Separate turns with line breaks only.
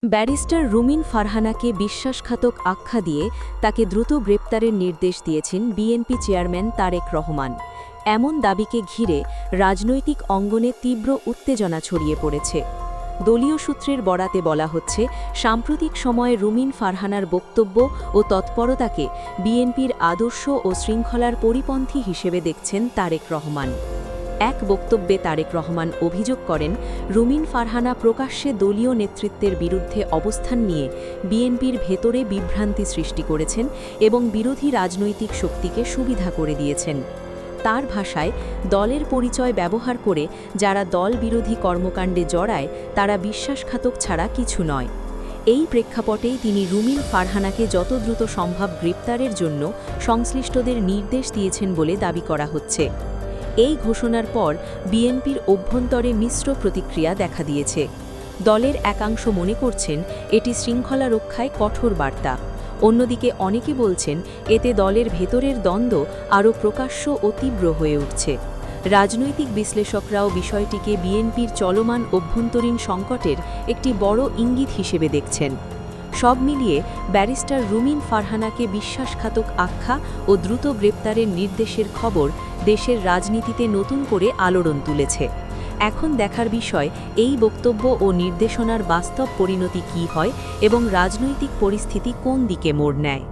Barrister রুমিন ফারহানাকে বিশ্বাসঘাতক আখ্যা দিয়ে তাকে দ্রুত গ্রেপ্তারের নির্দেশ দিয়েছেন বিএনপি চেয়ারম্যান তারেক রহমান। এমন দাবিকে ঘিরে রাজনৈতিক অঙ্গনে তীব্র উত্তেজনা ছড়িয়ে পড়েছে। দলীয় সূত্রের বরাতে বলা হচ্ছে, সাম্প্রতিক সময়ে রুমিন ফারহানার বক্তব্য ও তৎপরতাকে বিএনপির আদর্শ ও শৃঙ্খলার পরিপন্থী হিসেবে দেখছেন তারেক রহমান। এক বক্তব্যে তারেক রহমান অভিযোগ করেন, রুমিন ফারহানা প্রকাশ্যে দলীয় নেতৃত্বের বিরুদ্ধে অবস্থান নিয়ে বিএনপির ভেতরে বিভ্রান্তি সৃষ্টি করেছেন এবং বিরোধী রাজনৈতিক শক্তিকে সুবিধা করে দিয়েছেন। তার ভাষায়, দলের পরিচয় ব্যবহার করে যারা দল বিরোধী কর্মকাণ্ডে জড়ায় তারা বিশ্বাসঘাতক ছাড়া কিছু নয়। এই প্রেক্ষাপটেই তিনি রুমিন ফারহানাকে যত দ্রুত সম্ভব গ্রেপ্তারের জন্য সংশ্লিষ্টদের নির্দেশ দিয়েছেন বলে দাবি করা হচ্ছে। এই ঘোষণার পর বিএনপির অভ্যন্তরে মিশ্র প্রতিক্রিয়া দেখা দিয়েছে। দলের একাংশ মনে করছেন এটি শৃঙ্খলা রক্ষায় কঠোর বার্তা। অন্যদিকে অনেকে বলছেন এতে দলের ভেতরের দ্বন্দ্ব আরও প্রকাশ্য ও তীব্র হয়ে উঠছে। রাজনৈতিক বিশ্লেষকরাও বিষয়টিকে বিএনপির চলমান অভ্যন্তরীণ সংকটের একটি বড় ইঙ্গিত হিসেবে দেখছেন। সব মিলিয়ে ব্যারিস্টার রুমিন ফারহানাকে বিশ্বাসঘাতক আখ্যা ও দ্রুত গ্রেপ্তারের নির্দেশের খবর দেশের রাজনীতিতে নতুন করে আলোড়ন তুলেছে। এখন দেখার বিষয়, এই বক্তব্য ও নির্দেশনার বাস্তব পরিণতি কী হয় এবং রাজনৈতিক পরিস্থিতি কোন দিকে মোড় নেয়।